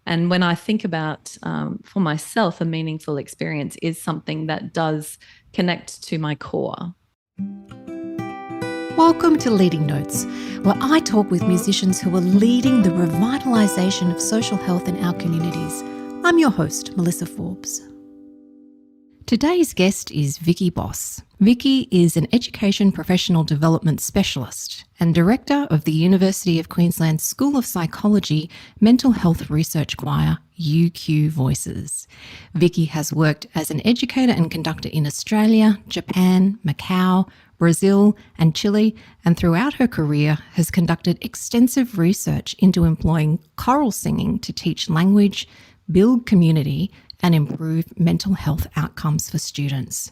And when I think about, for myself, a meaningful experience is something that does connect to my core. Welcome to Leading Notes, where I talk with musicians who are leading the revitalisation of social health in our communities. I'm your host, Melissa Forbes. Today's guest is Vicki Bos. Vicki is an education professional development specialist and director of the University of Queensland School of Psychology Mental Health Research Choir, UQ Voices. Vicki has worked as an educator and conductor in Australia, Japan, Macau, Brazil and Chile, and throughout her career has conducted extensive research into employing choral singing to teach language, build community, and improve mental health outcomes for students.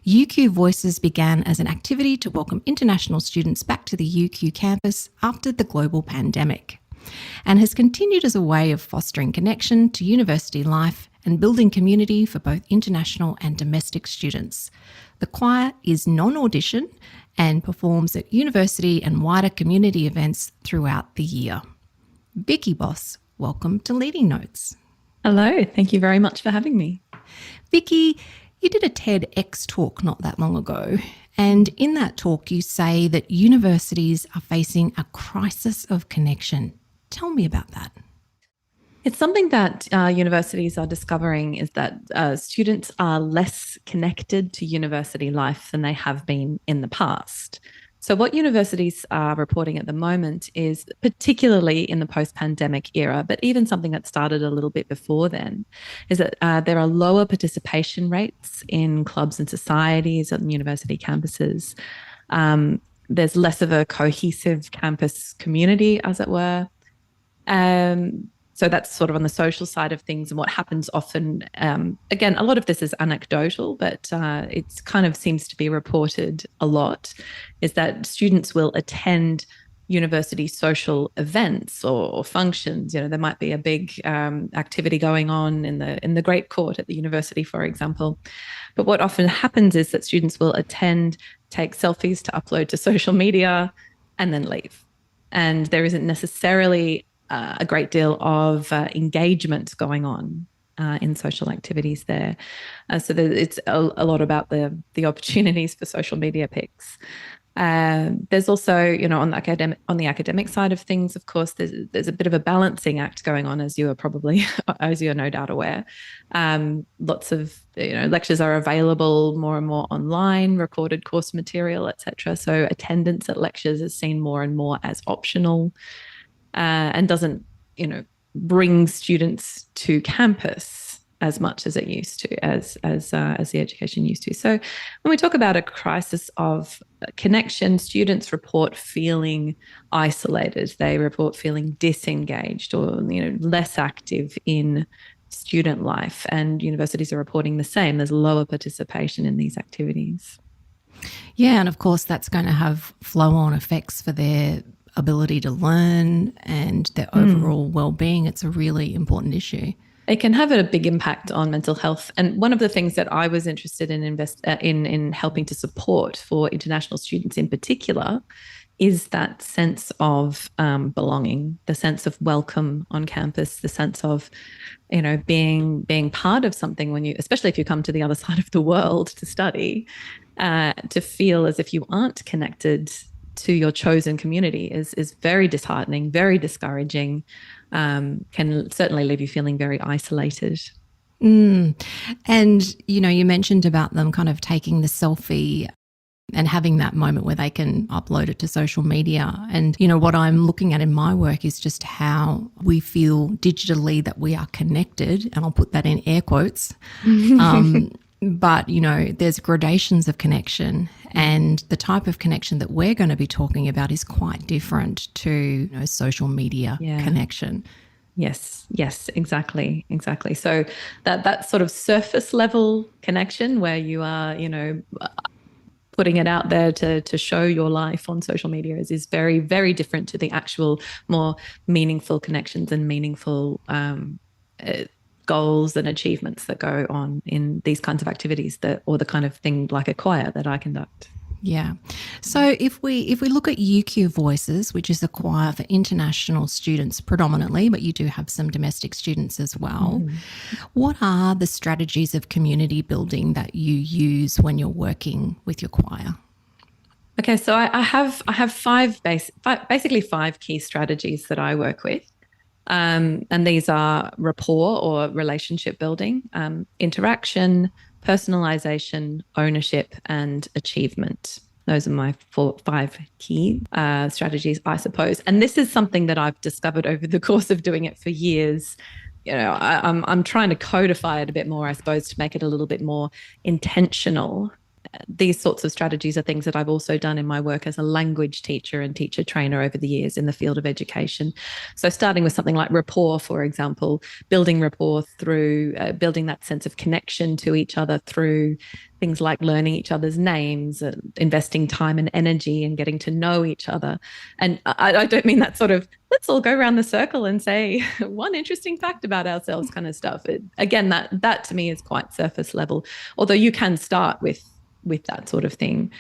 UQ Voices began as an activity to welcome international students back to the UQ campus after the global pandemic, and has continued as a way of fostering connection to university life and building community for both international and domestic students. The choir is non-audition and performs at university and wider community events throughout the year. Vicki Bos, welcome to Leading Notes. Hello, thank you very much for having me. Vicki, you did a TEDx talk not that long ago, and in that talk you say that universities are facing a crisis of connection. Tell me about that. It's something that universities are discovering is that students are less connected to university life than they have been in the past. So what universities are reporting at the moment is, particularly in the post-pandemic era, but even something that started a little bit before then, is that there are lower participation rates in clubs and societies on university campuses. There's less of a cohesive campus community, as it were. So that's sort of on the social side of things. And what happens often, again, a lot of this is anecdotal, but it kind of seems to be reported a lot, is that students will attend university social events or functions. You know, there might be a big activity going on in the Great Court at the university, for example. But what often happens is that students will attend, take selfies to upload to social media, and then leave. And there isn't necessarily a great deal of engagement going on in social activities there. So it's a lot about the opportunities for social media pics. There's also, you know, on the academic side of things, of course, there's a bit of a balancing act going on, as you are no doubt aware. Lots of, you know, lectures are available more and more online, recorded course material, etc. So attendance at lectures is seen more and more as optional. And doesn't, you know, bring students to campus as much as it used to, as the education used to. So when we talk about a crisis of connection, students report feeling isolated. They report feeling disengaged or, you know, less active in student life. And universities are reporting the same. There's lower participation in these activities. Yeah, and of course that's going to have flow-on effects for their ability to learn and their overall well-being. It's a really important issue. It can have a big impact on mental health. And one of the things that I was interested in in helping to support for international students in particular is that sense of belonging, the sense of welcome on campus, the sense of, you know, being part of something when you, especially if you come to the other side of the world to study, to feel as if you aren't connected to your chosen community is very disheartening, very discouraging, can certainly leave you feeling very isolated. And, you know, you mentioned about them kind of taking the selfie and having that moment where they can upload it to social media. And, you know, what I'm looking at in my work is just how we feel digitally that we are connected, and I'll put that in air quotes. But, you know, there's gradations of connection, and the type of connection that we're going to be talking about is quite different to, you know, social media connection. Yes, exactly. So that sort of surface level connection where you are, you know, putting it out there to show your life on social media is very, very different to the actual more meaningful connections and meaningful goals and achievements that go on in these kinds of activities or the kind of thing like a choir that I conduct. Yeah. So if we look at UQ Voices, which is a choir for international students predominantly, but you do have some domestic students as well, what are the strategies of community building that you use when you're working with your choir? Okay, so I have basically five key strategies that I work with. And these are rapport or relationship building, interaction, personalization, ownership, and achievement. Those are my five key strategies, I suppose. And this is something that I've discovered over the course of doing it for years. I'm trying to codify it a bit more, I suppose, to make it a little bit more intentional. These sorts of strategies are things that I've also done in my work as a language teacher and teacher trainer over the years in the field of education. So, starting with something like rapport, for example, building rapport through building that sense of connection to each other through things like learning each other's names, investing time and energy and getting to know each other. And I don't mean that sort of let's all go around the circle and say one interesting fact about ourselves kind of stuff. Again, that to me is quite surface level, although you can start with that sort of thing.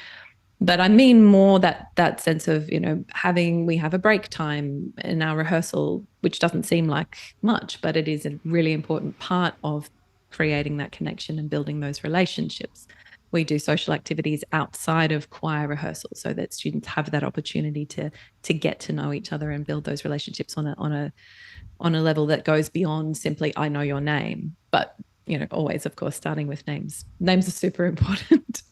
But I mean more that sense of, we have a break time in our rehearsal, which doesn't seem like much, but it is a really important part of creating that connection and building those relationships. We do social activities outside of choir rehearsal so that students have that opportunity to get to know each other and build those relationships on a level that goes beyond simply I know your name. But always, of course, starting with names. Names are super important.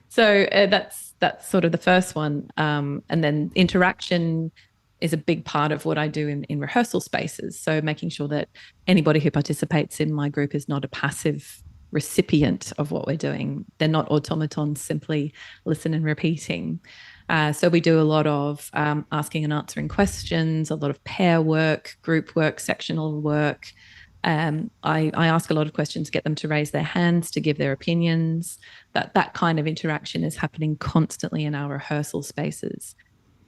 So that's sort of the first one. And then interaction is a big part of what I do in rehearsal spaces. So making sure that anybody who participates in my group is not a passive recipient of what we're doing. They're not automatons simply listen and repeating. So we do a lot of asking and answering questions, a lot of pair work, group work, sectional work. I ask a lot of questions, get them to raise their hands, to give their opinions. That kind of interaction is happening constantly in our rehearsal spaces.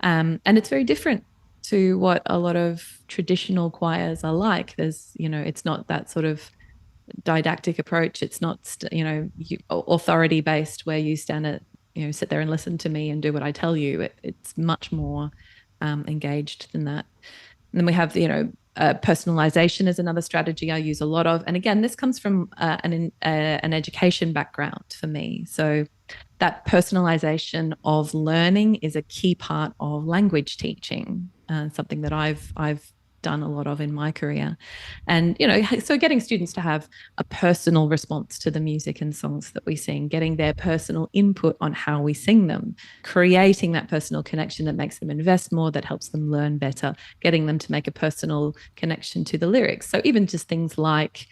And it's very different to what a lot of traditional choirs are like. It's not that sort of didactic approach. It's not, authority based where you stand at, sit there and listen to me and do what I tell you. It's much more engaged than that. And then we have, personalization is another strategy I use a lot of. And again, this comes from an education background for me. So that personalization of learning is a key part of language teaching, something that I've done a lot of in my career. And, so getting students to have a personal response to the music and songs that we sing, getting their personal input on how we sing them, creating that personal connection that makes them invest more, that helps them learn better, getting them to make a personal connection to the lyrics. So even just things like,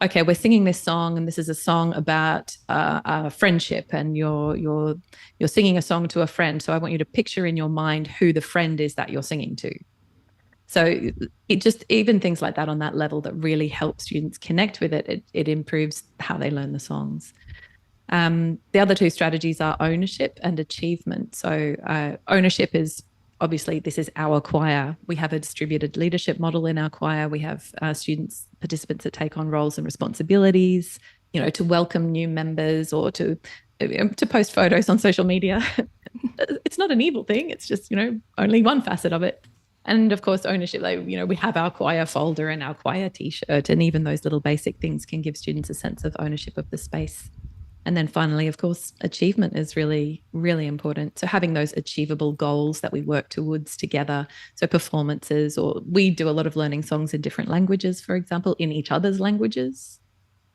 okay, we're singing this song, and this is a song about friendship, and you're singing a song to a friend. So I want you to picture in your mind who the friend is that you're singing to. So it just, even things like that on that level that really help students connect with it, it improves how they learn the songs. The other two strategies are ownership and achievement. So ownership is obviously, this is our choir. We have a distributed leadership model in our choir. We have participants that take on roles and responsibilities, to welcome new members or to post photos on social media. It's not an evil thing. It's just, only one facet of it. And of course, ownership, we have our choir folder and our choir t-shirt, and even those little basic things can give students a sense of ownership of the space. And then finally, of course, achievement is really, really important. So having those achievable goals that we work towards together. So performances, or we do a lot of learning songs in different languages, for example, in each other's languages.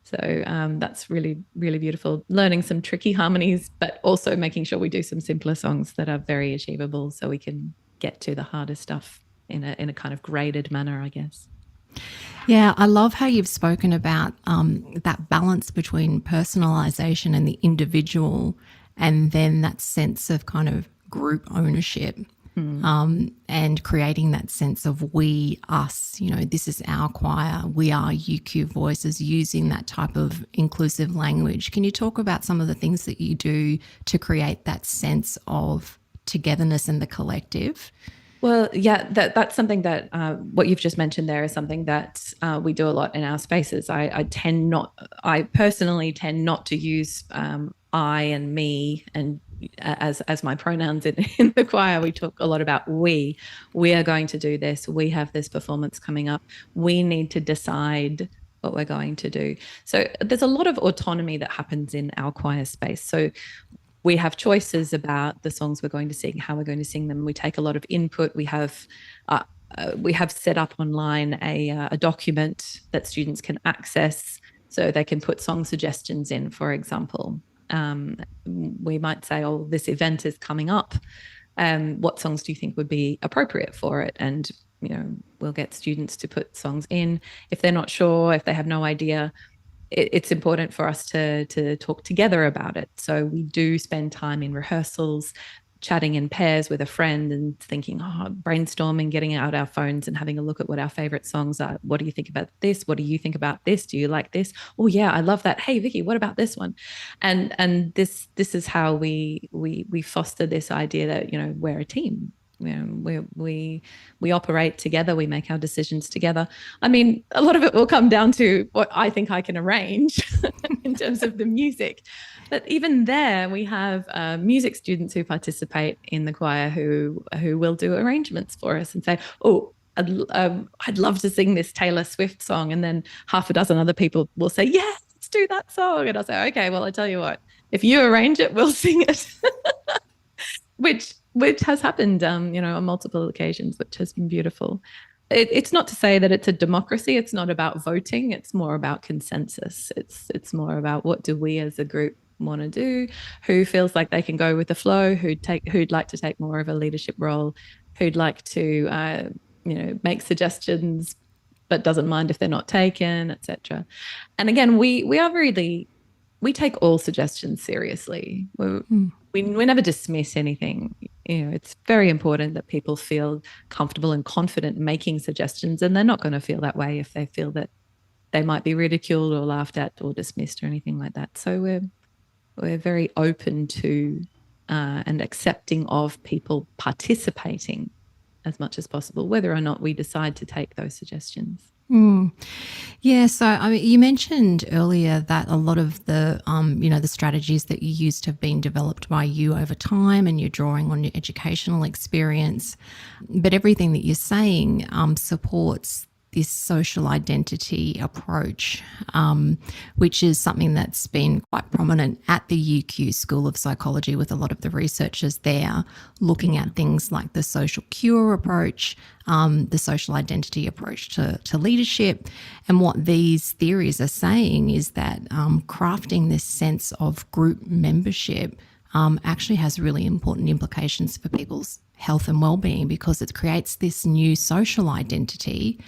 So that's really, really beautiful. Learning some tricky harmonies, but also making sure we do some simpler songs that are very achievable so we can get to the harder stuff in a kind of graded manner, I guess. Yeah, I love how you've spoken about that balance between personalization and the individual, and then that sense of kind of group ownership, and creating that sense of we, us, this is our choir, we are UQ Voices, using that type of inclusive language. Can you talk about some of the things that you do to create that sense of togetherness and the collective? Well, yeah, that's something that what you've just mentioned there is something that we do a lot in our spaces. I personally tend not to use I and me, and as my pronouns in the choir, we talk a lot about we. We are going to do this. We have this performance coming up. We need to decide what we're going to do. So there's a lot of autonomy that happens in our choir space. So we have choices about the songs we're going to sing, how we're going to sing them. We take a lot of input. We have set up online a document that students can access, so they can put song suggestions in, for example. We might say, oh, this event is coming up. What songs do you think would be appropriate for it? And, we'll get students to put songs in. If they're not sure, if they have no idea, it's important for us to talk together about it. So we do spend time in rehearsals, chatting in pairs with a friend and thinking, brainstorming, getting out our phones and having a look at what our favorite songs are. What do you think about this? What do you think about this? Do you like this? Oh yeah, I love that. Hey Vicki, what about this one? And this is how we foster this idea that, we're a team. We operate together. We make our decisions together. I mean, a lot of it will come down to what I think I can arrange in terms of the music. But even there, we have music students who participate in the choir who will do arrangements for us and say, oh, I'd love to sing this Taylor Swift song. And then half a dozen other people will say, yeah, let's do that song. And I'll say, okay, well, I tell you what, if you arrange it, we'll sing it. which has happened, on multiple occasions, which has been beautiful. It's not to say that it's a democracy. It's not about voting. It's more about consensus. It's more about what do we as a group want to do, who feels like they can go with the flow, who'd like to take more of a leadership role, who'd like to make suggestions but doesn't mind if they're not taken, etc. And again, we take all suggestions seriously. We never dismiss anything. It's very important that people feel comfortable and confident making suggestions, and they're not going to feel that way if they feel that they might be ridiculed or laughed at or dismissed or anything like that. So we're very open to and accepting of people participating as much as possible, whether or not we decide to take those suggestions. Yeah, so you mentioned earlier that a lot of the the strategies that you used have been developed by you over time, and you're drawing on your educational experience. But everything that you're saying supports this social identity approach, which is something that's been quite prominent at the UQ School of Psychology, with a lot of the researchers there looking at things like the social cure approach, the social identity approach to leadership. And what these theories are saying is that crafting this sense of group membership actually has really important implications for people's health and well-being, because it creates this new social identity,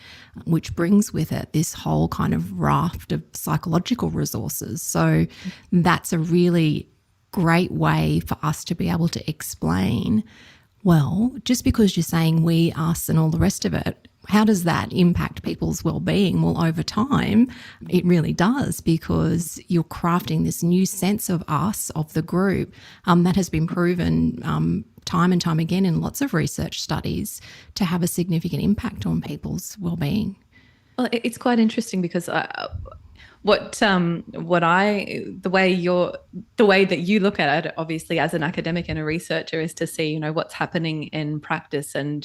which brings with it this whole kind of raft of psychological resources. So that's a really great way for us to be able to explain, well, just because you're saying we, us, and all the rest of it, how does that impact people's well-being? Well, over time, it really does, because you're crafting this new sense of us, of the group, that has been proven time and time again in lots of research studies to have a significant impact on people's well-being. Well, it's quite interesting because the way that you look at it, obviously as an academic and a researcher, is to see what's happening in practice, and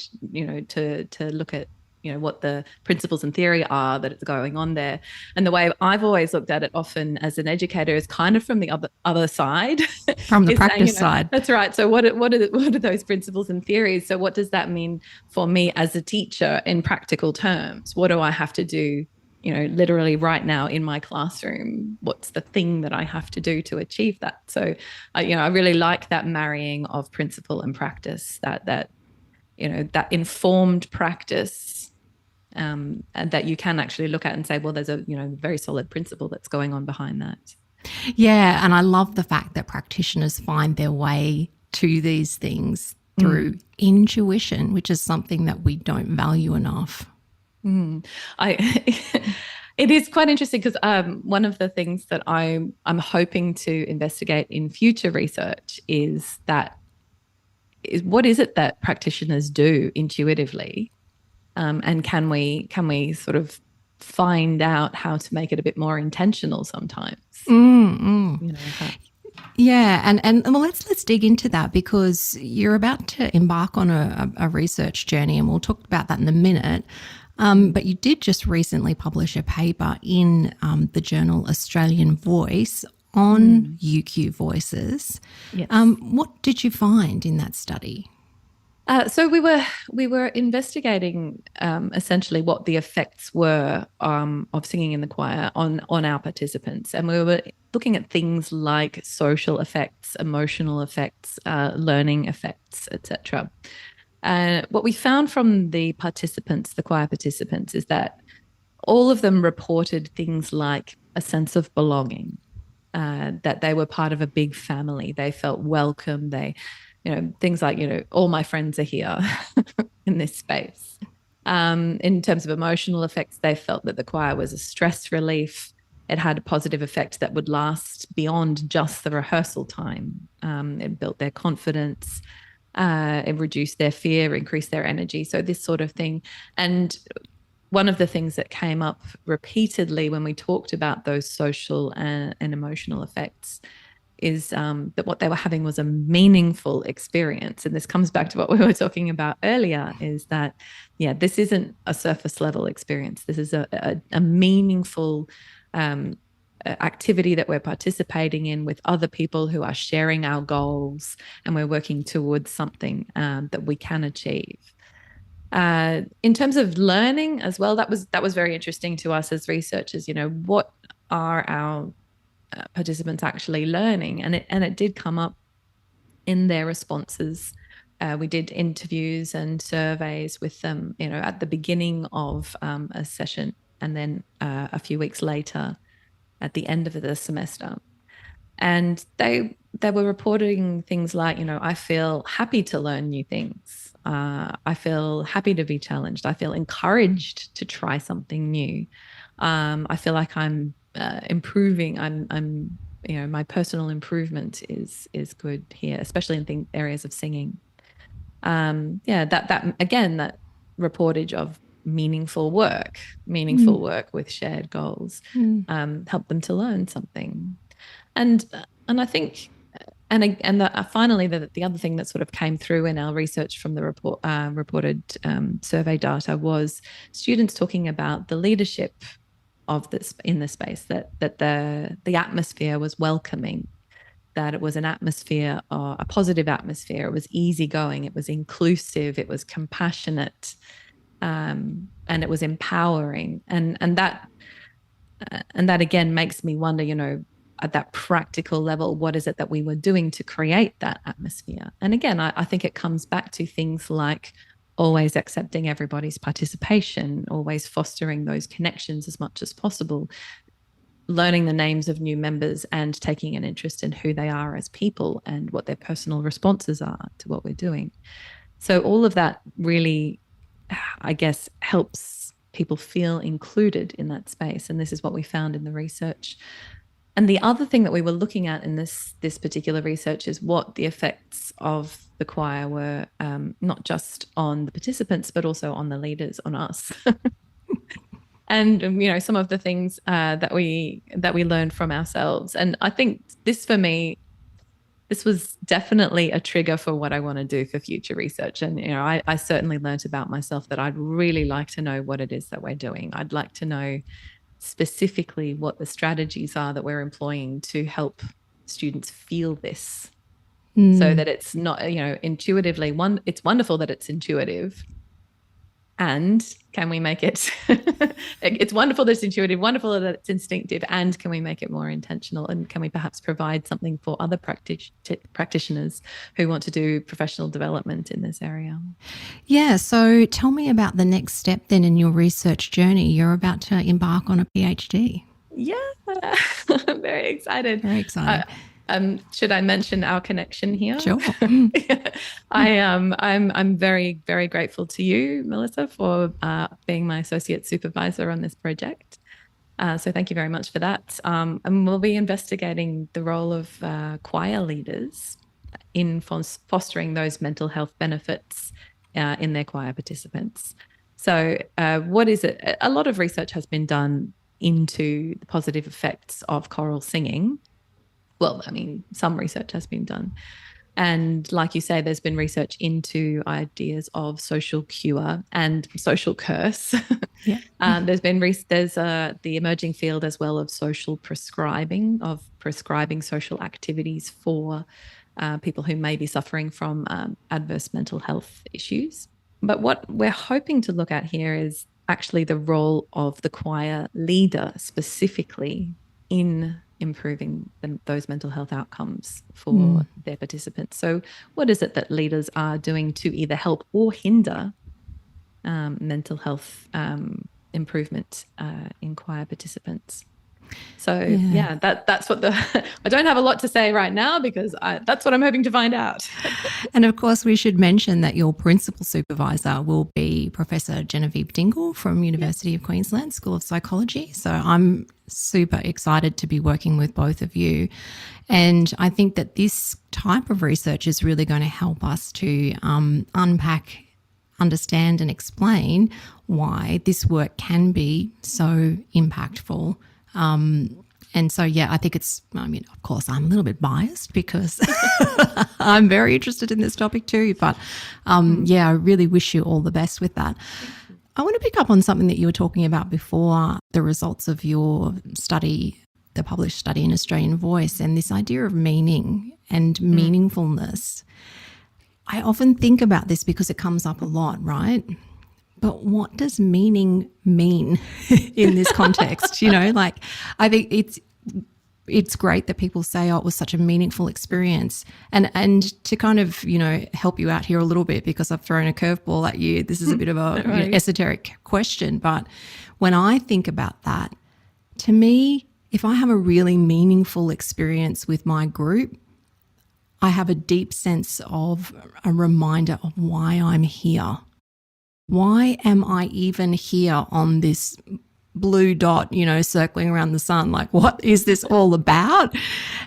to look at what the principles and theory are that it's going on there. And the way I've always looked at it often as an educator is kind of from the other side. From the practice side. That's right. So what are those principles and theories? So what does that mean for me as a teacher in practical terms? What do I have to do, literally right now in my classroom? What's the thing that I have to do to achieve that? So, I really like that marrying of principle and practice, that informed practice, and that you can actually look at and say, well, there's a very solid principle that's going on behind that. Yeah, and I love the fact that practitioners find their way to these things through intuition, which is something that we don't value enough. It is quite interesting, because one of the things that I'm hoping to investigate in future research is what is it that practitioners do intuitively, and can we sort of find out how to make it a bit more intentional sometimes? Yeah, and well, let's dig into that because you're about to embark on a research journey, and we'll talk about that in a minute. But you did just recently publish a paper in the journal Australian Voice on UQ voices. Yes. What did you find in that study? So we were investigating essentially what the effects were of singing in the choir on our participants, and we were looking at things like social effects, emotional effects, learning effects, etc. And what we found from the participants, the choir participants, is that all of them reported things like a sense of belonging, that they were part of a big family. They felt welcome. Things like, all my friends are here in this space. In terms of emotional effects, they felt that the choir was a stress relief. It had a positive effect that would last beyond just the rehearsal time. It built their confidence. It reduced their fear, increased their energy. So this sort of thing. And one of the things that came up repeatedly when we talked about those social and emotional effects is that what they were having was a meaningful experience. And this comes back to what we were talking about earlier, is that, this isn't a surface level experience. This is a meaningful activity that we're participating in with other people who are sharing our goals, and we're working towards something that we can achieve. In terms of learning as well, that was very interesting to us as researchers. What are our participants actually learning? And it did come up in their responses. We did interviews and surveys with them, at the beginning of a session, and then a few weeks later at the end of the semester. And they were reporting things like, I feel happy to learn new things. I feel happy to be challenged. I feel encouraged to try something new. I feel like I'm improving. I'm my personal improvement is good here, especially in areas of singing. That again, that reportage of meaningful work with shared goals, help them to learn something. And I think, finally, the other thing that sort of came through in our research from the reported survey data was students talking about the leadership of this in the space, that the atmosphere was welcoming, that it was an atmosphere, a positive atmosphere. It was easygoing, it was inclusive, it was compassionate, and it was empowering, and that again makes me wonder, at that practical level, what is it that we were doing to create that atmosphere? And again, I think it comes back to things like always accepting everybody's participation, always fostering those connections as much as possible, learning the names of new members and taking an interest in who they are as people and what their personal responses are to what we're doing. So all of that really, I guess, helps people feel included in that space. And this is what we found in the research. And the other thing that we were looking at in this particular research is what the effects of the choir were, not just on the participants, but also on the leaders, on us. And some of the things that we learned from ourselves. And I think this, for me, this was definitely a trigger for what I want to do for future research. And I certainly learned about myself that I'd really like to know what it is that we're doing. I'd like to know specifically what the strategies are that we're employing to help students feel this, so that it's not, intuitively, it's wonderful that it's intuitive. And can we make it, it's wonderful that it's intuitive, wonderful that it's instinctive, and can we make it more intentional? And can we perhaps provide something for other practitioners who want to do professional development in this area? Yeah, so tell me about the next step then in your research journey. You're about to embark on a PhD. Yeah, I'm very excited. Very exciting. Should I mention our connection here? Sure. I'm very, very grateful to you, Melissa, for being my associate supervisor on this project. So thank you very much for that. And we'll be investigating the role of choir leaders in fostering those mental health benefits in their choir participants. So what is it? A lot of research has been done into the positive effects of choral singing. well, I mean, some research has been done. And like you say, there's been research into ideas of social cure and social curse. Yeah. There's the emerging field as well of social prescribing, of prescribing social activities for people who may be suffering from adverse mental health issues. But what we're hoping to look at here is actually the role of the choir leader specifically in improving those mental health outcomes for their participants. So, what is it that leaders are doing to either help or hinder mental health improvement in choir participants? So that's what I don't have a lot to say right now because that's what I'm hoping to find out. And of course, we should mention that your principal supervisor will be Professor Genevieve Dingle from University of Queensland School of Psychology. So I'm super excited to be working with both of you. And I think that this type of research is really going to help us to unpack, understand and explain why this work can be so impactful. And so, I think of course, I'm a little bit biased because I'm very interested in this topic too. But I really wish you all the best with that. I want to pick up on something that you were talking about before, the results of your study, the published study in Australian Voice, and this idea of meaning and meaningfulness. I often think about this because it comes up a lot, right? But what does meaning mean in this context? I think it's great that people say, oh, it was such a meaningful experience. And to kind of, help you out here a little bit because I've thrown a curveball at you. This is a bit of a esoteric question. But when I think about that, to me, if I have a really meaningful experience with my group, I have a deep sense of a reminder of why I'm here. Why am I even here on this blue dot, circling around the sun? Like, what is this all about?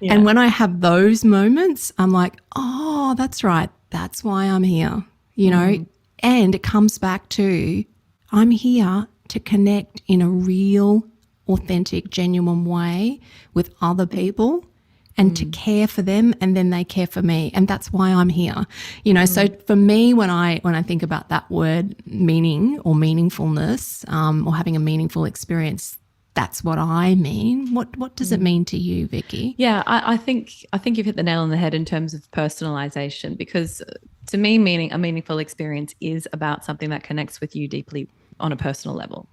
Yeah. And when I have those moments, I'm like, oh, that's right. That's why I'm here, and it comes back to I'm here to connect in a real, authentic, genuine way with other people and to care for them, and then they care for me, and that's why I'm here. So for me, when I think about that word meaning or meaningfulness, or having a meaningful experience, that's what I mean. What does it mean to you, Vicki? Yeah, I think you've hit the nail on the head in terms of personalization, because to me, a meaningful experience is about something that connects with you deeply on a personal level.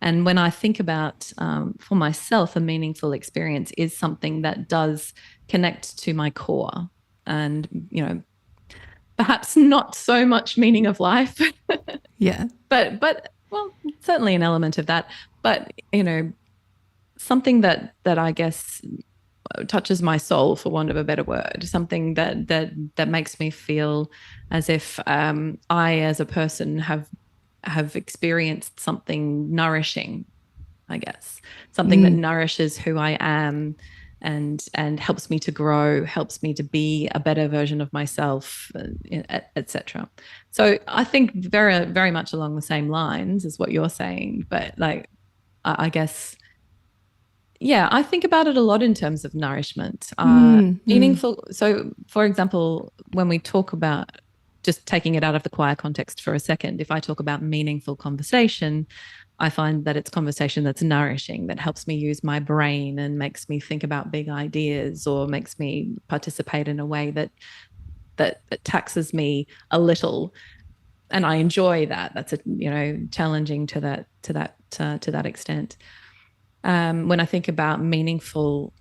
And when I think about, for myself, a meaningful experience is something that does connect to my core and, perhaps not so much meaning of life. Yeah. But well, certainly an element of that. But, something that I guess touches my soul, for want of a better word, something that makes me feel as if I, as a person, have experienced something nourishing, I guess, something that nourishes who I am and helps me to grow, helps me to be a better version of myself, etc. So I think very, very much along the same lines as what you're saying, but I guess, I think about it a lot in terms of nourishment, meaningful. So, for example, when we talk about, just taking it out of the choir context for a second, if I talk about meaningful conversation, I find that it's conversation that's nourishing, that helps me use my brain and makes me think about big ideas, or makes me participate in a way that taxes me a little, and I enjoy that. That's challenging to that extent. When I think about meaningful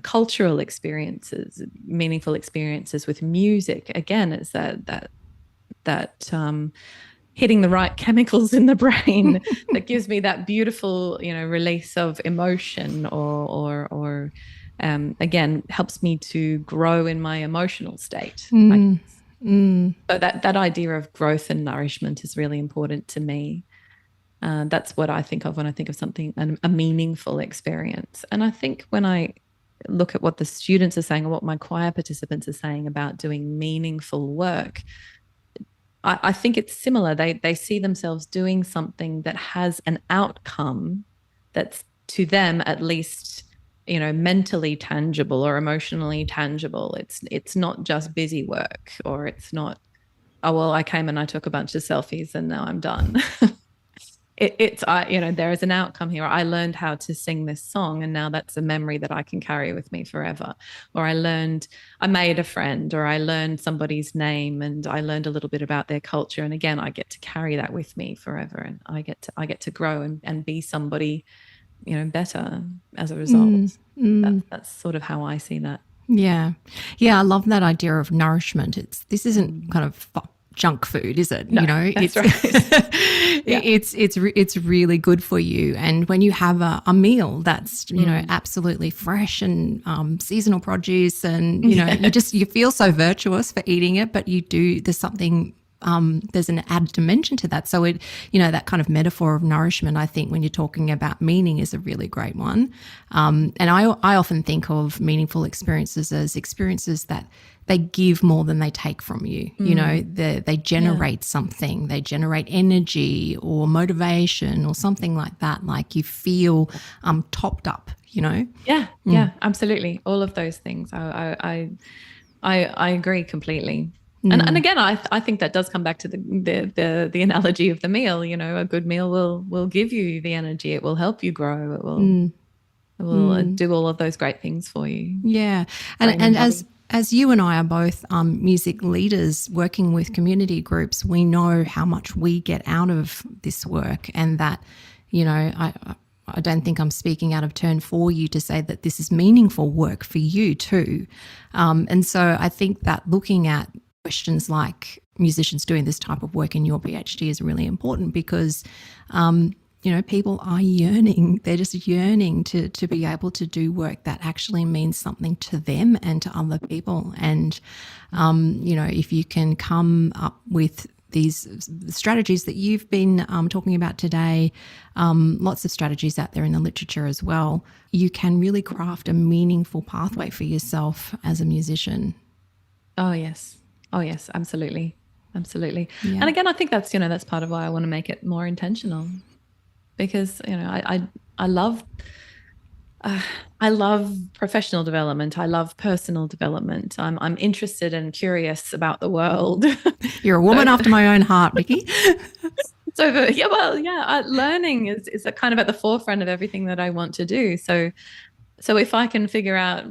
cultural experiences, meaningful experiences with music, again, it's that hitting the right chemicals in the brain that gives me that beautiful, release of emotion, or again, helps me to grow in my emotional state. So that idea of growth and nourishment is really important to me. That's what I think of when I think of something, a meaningful experience. And I think when I look at what the students are saying, or what my choir participants are saying about doing meaningful work, I think it's similar. They see themselves doing something that has an outcome that's, to them at least, mentally tangible or emotionally tangible. It's not just busy work, or it's not, oh, well, I came and I took a bunch of selfies and now I'm done. There is an outcome here. I learned how to sing this song, and now that's a memory that I can carry with me forever. Or I made a friend, or I learned somebody's name, and I learned a little bit about their culture. And again, I get to carry that with me forever, and I get to grow and be somebody, better as a result. That's sort of how I see that. Yeah. Yeah, I love that idea of nourishment. This isn't kind of junk food, is it? No, that's right. Yeah. It's really good for you. And when you have a meal that's, absolutely fresh and seasonal produce, and, you feel so virtuous for eating it, but there's something, there's an added dimension to that. So that kind of metaphor of nourishment, I think when you're talking about meaning, is a really great one. And I often think of meaningful experiences as experiences that they give more than they take from you. They generate something, they generate energy or motivation or something like that. Like you feel topped up, Yeah, absolutely. All of those things. I agree completely. And again, I think that does come back to the analogy of the meal. A good meal will give you the energy. It will help you grow. It will do all of those great things for you. Yeah, and as you and I are both music leaders working with community groups, we know how much we get out of this work, and that I don't think I'm speaking out of turn for you to say that this is meaningful work for you too. And so I think that looking at questions like musicians doing this type of work in your PhD is really important, because people are yearning. They're just yearning to be able to do work that actually means something to them and to other people. And if you can come up with these strategies that you've been talking about today, lots of strategies out there in the literature as well, you can really craft a meaningful pathway for yourself as a musician. Oh yes, absolutely. Yeah. And again, I think that's that's part of why I want to make it more intentional, because I love professional development. I love personal development. I'm interested and curious about the world. You're a woman after my own heart, Vicki. Learning is a kind of at the forefront of everything that I want to do. So if I can figure out,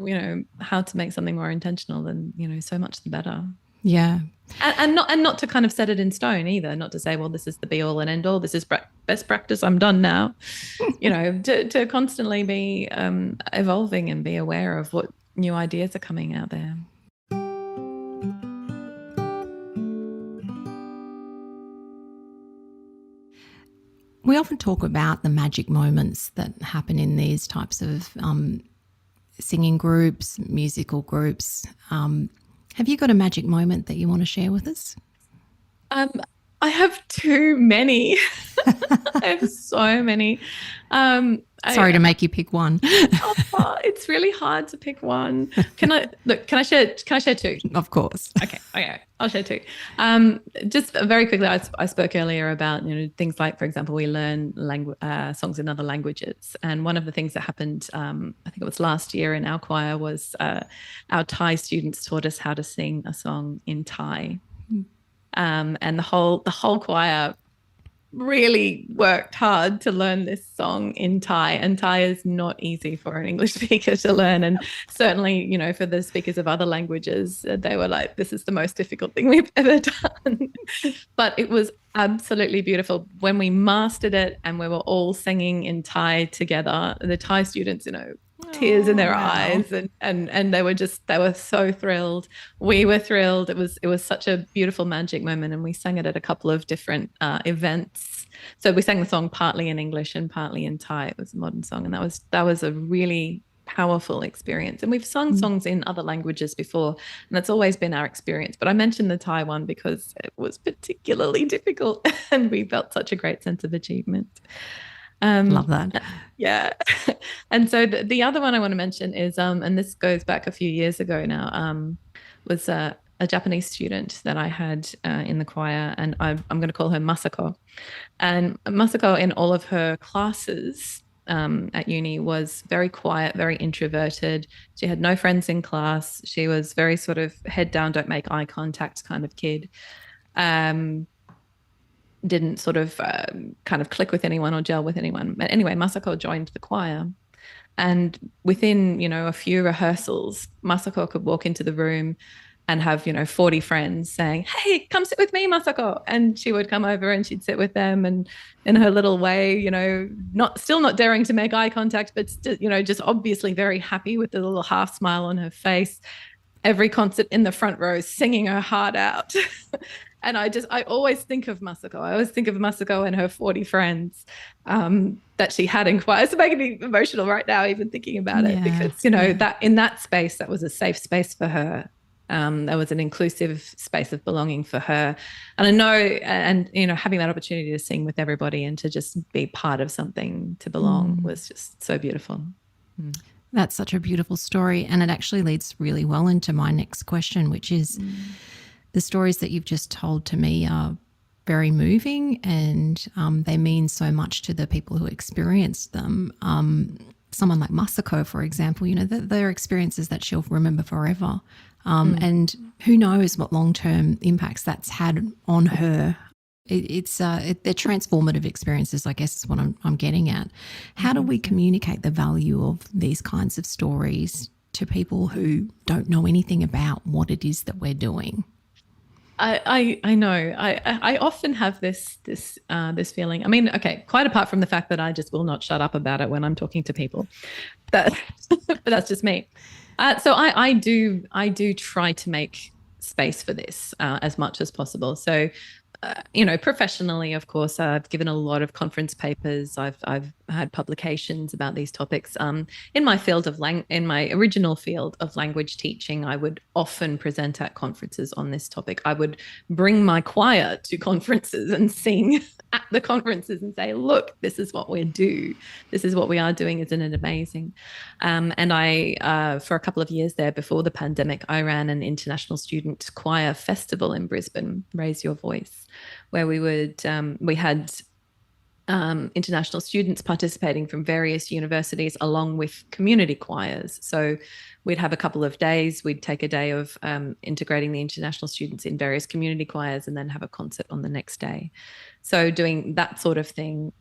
how to make something more intentional, then, so much the better. Yeah. And not to kind of set it in stone either, not to say, well, this is the be all and end all, this is best practice, I'm done now. To constantly be evolving and be aware of what new ideas are coming out there. We often talk about the magic moments that happen in these types of singing groups, musical groups. Have you got a magic moment that you want to share with us? I have too many. I have so many. Sorry to make you pick one. It's really hard to pick one. Can I share two? Of course. Okay. I'll share two. Just very quickly, I spoke earlier about things like, for example, we learn songs in other languages, and one of the things that happened, I think it was last year in our choir, was our Thai students taught us how to sing a song in Thai, and the whole choir really worked hard to learn this song in Thai, and Thai is not easy for an English speaker to learn, and certainly for the speakers of other languages, they were like, this is the most difficult thing we've ever done. But it was absolutely beautiful when we mastered it and we were all singing in Thai together. The Thai students, tears in their eyes, and they were so thrilled. We were thrilled. It was such a beautiful magic moment, and we sang it at a couple of different events. So we sang the song partly in English and partly in Thai. It was a modern song, and that was a really powerful experience. And we've sung songs in other languages before, and that's always been our experience. But I mentioned the Thai one because it was particularly difficult, and we felt such a great sense of achievement. Love that. Yeah. And so the other one I want to mention is, and this goes back a few years ago now, was a Japanese student that I had in the choir, and I'm going to call her Masako. And Masako, in all of her classes, at uni was very quiet, very introverted. She had no friends in class. She was very sort of head down, don't make eye contact kind of kid. Didn't sort of kind of click with anyone or gel with anyone. But anyway, Masako joined the choir. And within, a few rehearsals, Masako could walk into the room and have, 40 friends saying, "Hey, come sit with me, Masako." And she would come over and she'd sit with them, and in her little way, still not daring to make eye contact, but just obviously very happy with the little half smile on her face. Every concert in the front row, singing her heart out. And I always think of Masako. I always think of Masako and her 40 friends that she had in choir. It's making me emotional right now, even thinking about it, because, that in that space, that was a safe space for her. There was an inclusive space of belonging for her. And I know, and, having that opportunity to sing with everybody and to just be part of something, to belong, was just so beautiful. That's such a beautiful story. And it actually leads really well into my next question, which is the stories that you've just told to me are very moving, and they mean so much to the people who experienced them. Someone like Masako, for example, they're experiences that she'll remember forever. And who knows what long-term impacts that's had on her. They're transformative experiences, I guess is what I'm getting at. How do we communicate the value of these kinds of stories to people who don't know anything about what it is that we're doing? I know. I often have this feeling. I mean, okay, quite apart from the fact that I just will not shut up about it when I'm talking to people, but that's just me. So I do try to make space for this as much as possible. So, professionally, of course, I've given a lot of conference papers. I've had publications about these topics. In my field of in my original field of language teaching, I would often present at conferences on this topic. I would bring my choir to conferences and sing at the conferences and say, "Look, this is what we do. This is what we are doing. Isn't it amazing?" And I, for a couple of years there before the pandemic, I ran an international student choir festival in Brisbane, Raise Your Voice, where we had international students participating from various universities along with community choirs. So we'd have a couple of days. We'd take a day of integrating the international students in various community choirs and then have a concert on the next day. So doing that sort of thing,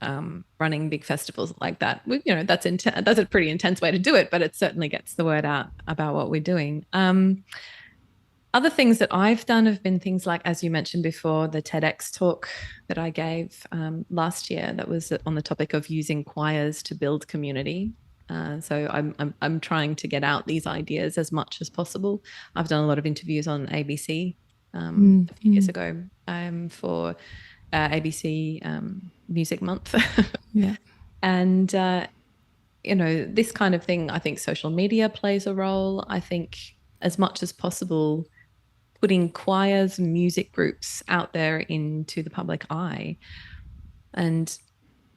running big festivals like that, that's a pretty intense way to do it, but it certainly gets the word out about what we're doing. Other things that I've done have been things like, as you mentioned before, the TEDx talk that I gave last year that was on the topic of using choirs to build community. So I'm trying to get out these ideas as much as possible. I've done a lot of interviews on ABC a few years ago for ABC Music Month. Yeah. And, this kind of thing, I think social media plays a role. I think as much as possible, putting choirs and music groups out there into the public eye and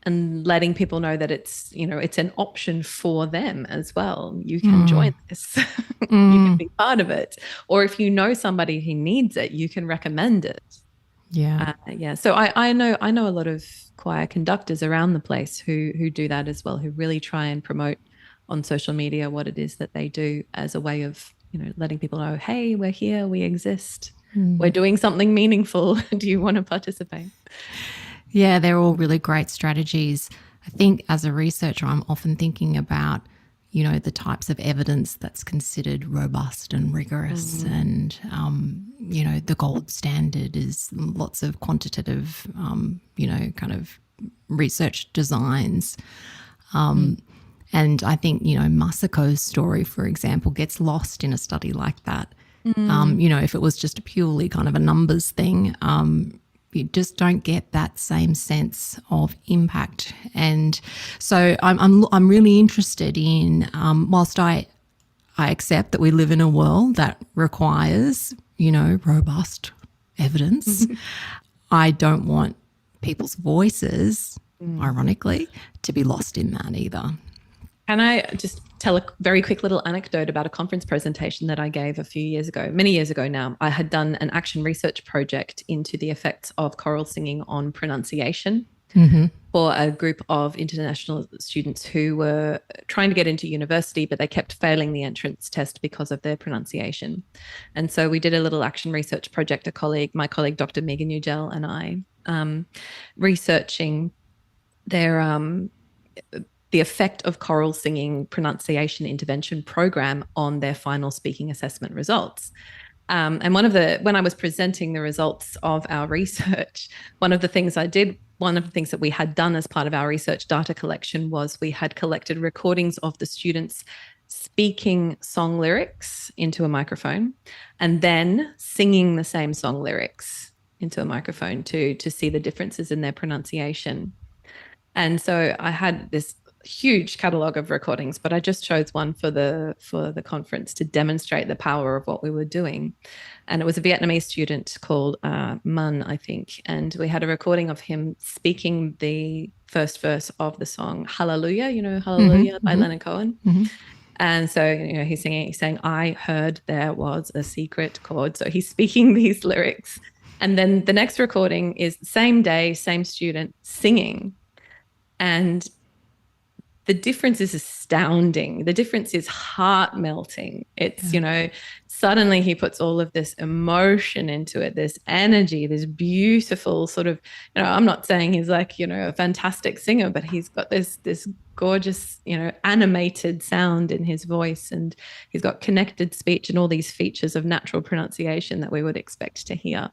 letting people know that it's an option for them as well. You can join this. You can be part of it. Or if you know somebody who needs it, you can recommend it. Yeah. So I know a lot of choir conductors around the place who do that as well, who really try and promote on social media what it is that they do as a way of letting people know, hey, we're here, we exist, we're doing something meaningful. Do you want to participate? Yeah, they're all really great strategies. I think as a researcher, I'm often thinking about, the types of evidence that's considered robust and rigorous. And, the gold standard is lots of quantitative, kind of research designs. And I think, Masako's story, for example, gets lost in a study like that. If it was just a purely kind of a numbers thing, you just don't get that same sense of impact. And so I'm really interested in, whilst I accept that we live in a world that requires, robust evidence, I don't want people's voices, ironically, to be lost in that either. Can I just tell a very quick little anecdote about a conference presentation that I gave many years ago now? I had done an action research project into the effects of choral singing on pronunciation for a group of international students who were trying to get into university, but they kept failing the entrance test because of their pronunciation. And so we did a little action research project, my colleague, Dr. Megan Ugel, and I, researching their the effect of choral singing pronunciation intervention program on their final speaking assessment results. And when I was presenting the results of our research, one of the things that we had done as part of our research data collection was we had collected recordings of the students speaking song lyrics into a microphone and then singing the same song lyrics into a microphone to see the differences in their pronunciation. And so I had this huge catalogue of recordings, but I just chose one for the conference to demonstrate the power of what we were doing. And it was a Vietnamese student called Mun, I think. And we had a recording of him speaking the first verse of the song Hallelujah, Hallelujah by Leonard Cohen. And so, he's saying, I heard there was a secret chord. So he's speaking these lyrics. And then the next recording is the same day, same student singing. And the difference is astounding. The difference is heart melting. It's, suddenly he puts all of this emotion into it, this energy, this beautiful sort of, I'm not saying he's like, a fantastic singer, but he's got this gorgeous, animated sound in his voice, and he's got connected speech and all these features of natural pronunciation that we would expect to hear.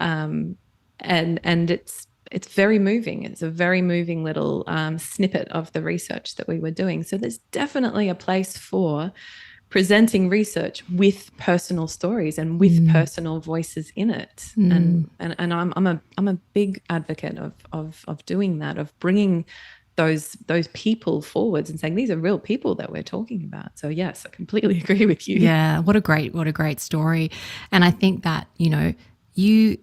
And it's very moving. It's a very moving little snippet of the research that we were doing. So there's definitely a place for presenting research with personal stories and with personal voices in it. And I'm a big advocate of doing that, of bringing those people forwards and saying these are real people that we're talking about. So yes, I completely agree with you. Yeah, what a great story. And I think that you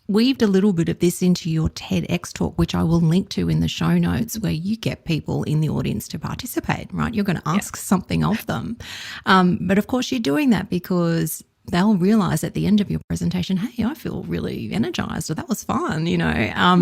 weaved a little bit of this into your TEDx talk, which I will link to in the show notes, where you get people in the audience to participate, right? You're going to ask something of them. But of course, you're doing that because they'll realize at the end of your presentation, hey, I feel really energized, or that was fun,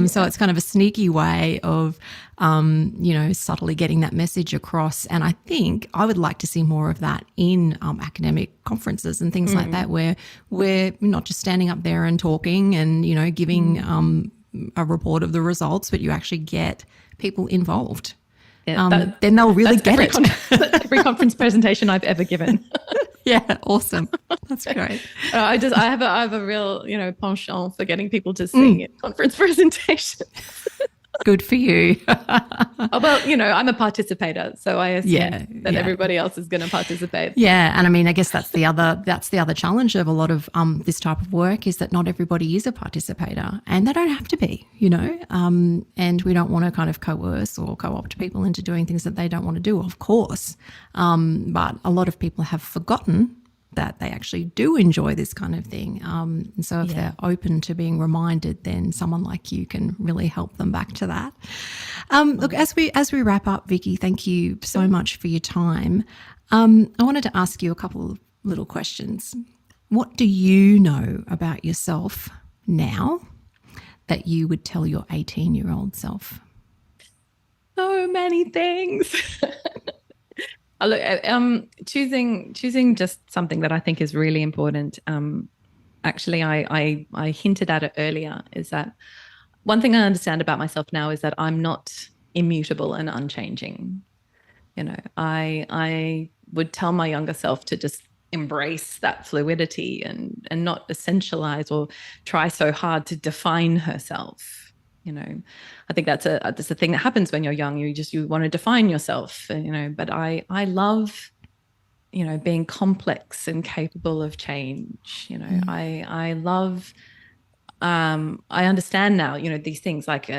So it's kind of a sneaky way of, subtly getting that message across. And I think I would like to see more of that in academic conferences and things like that, where we're not just standing up there and talking and, giving a report of the results, but you actually get people involed. Yeah, then they'll really get it. That's every conference presentation I've ever given. Yeah, awesome. That's great. I have a real, penchant for getting people to sing at conference presentations. Good for you. I'm a participator, so I assume that everybody else is going to participate. Yeah, and I mean, I guess that's the other challenge of a lot of this type of work, is that not everybody is a participator, and they don't have to be, and we don't want to kind of coerce or co-opt people into doing things that they don't want to do, of course. But a lot of people have forgotten that they actually do enjoy this kind of thing. And so if they're open to being reminded, then someone like you can really help them back to that. Look, as we wrap up, Vicki, thank you so much for your time. I wanted to ask you a couple of little questions. What do you know about yourself now that you would tell your 18-year-old self? So many things. Look, choosing just something that I think is really important. Actually, I hinted at it earlier, is that one thing I understand about myself now is that I'm not immutable and unchanging. I would tell my younger self to just embrace that fluidity and not essentialize or try so hard to define herself. I think that's a thing that happens when you're young. You want to define yourself, but I love, being complex and capable of change. I love, I understand now, these things like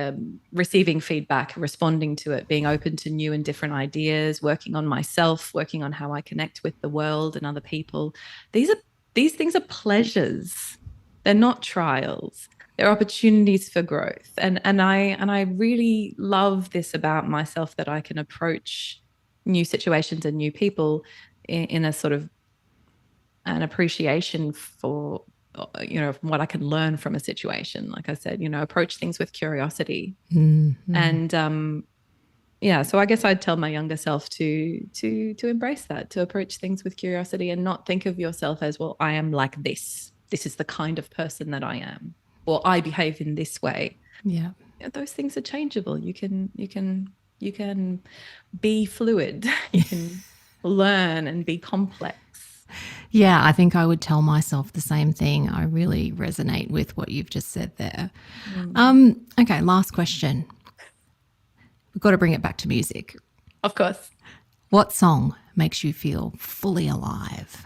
receiving feedback, responding to it, being open to new and different ideas, working on myself, working on how I connect with the world and other people. These things are pleasures. They're not trials. There are opportunities for growth. And I really love this about myself, that I can approach new situations and new people in a sort of an appreciation for what I can learn from a situation. Like I said, approach things with curiosity. Mm-hmm. And so I guess I'd tell my younger self to embrace that, to approach things with curiosity and not think of yourself as, well, I am like this. This is the kind of person that I am, or I behave in this way. Yeah. Those things are changeable. You can be fluid. You can learn and be complex. Yeah, I think I would tell myself the same thing. I really resonate with what you've just said there. Okay, last question. We've got to bring it back to music. Of course. What song makes you feel fully alive?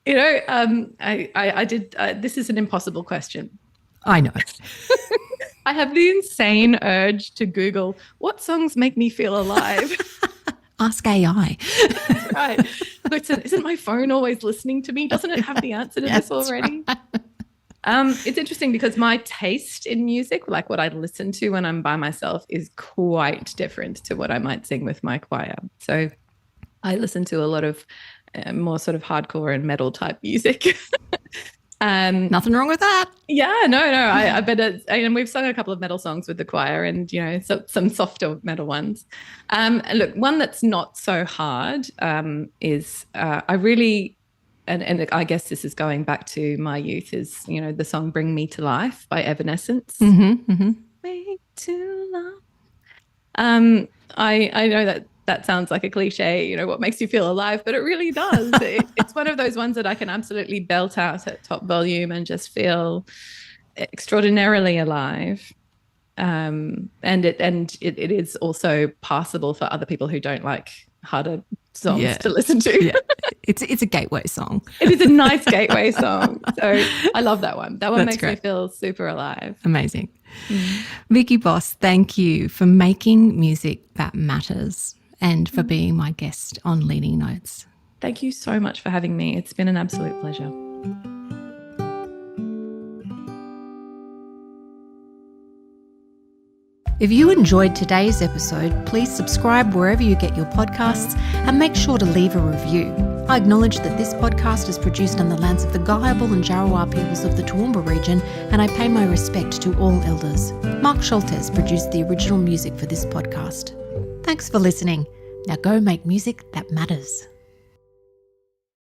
I did. This is an impossible question. I know. I have the insane urge to Google what songs make me feel alive. Ask AI. Right. Isn't my phone always listening to me? Doesn't it have the answer to this already? Right. It's interesting because my taste in music, like what I listen to when I'm by myself, is quite different to what I might sing with my choir. So I listen to a lot of more sort of hardcore and metal type music. Nothing wrong with that. Yeah, no. I bet and we've sung a couple of metal songs with the choir, and some softer metal ones. Look, one that's not so hard is I really, and I guess this is going back to my youth, is the song "Bring Me to Life" by Evanescence. Mm-hmm, mm-hmm. Me to life. I know that sounds like a cliche, what makes you feel alive, but it really does. It's one of those ones that I can absolutely belt out at top volume and just feel extraordinarily alive. And it is also passable for other people who don't like harder songs to listen to. Yeah. It's a gateway song. It is a nice gateway song. So I love that one. That one That's makes great. me feel super alive. Amazing. Vicki Bos, thank you for making music that matters and for being my guest on Leading Notes. Thank you so much for having me. It's been an absolute pleasure. If you enjoyed today's episode, please subscribe wherever you get your podcasts and make sure to leave a review. I acknowledge that this podcast is produced on the lands of the Gayabal and Jarowair peoples of the Toowoomba region, and I pay my respect to all elders. Mark Schultes produced the original music for this podcast. Thanks for listening. Now go make music that matters.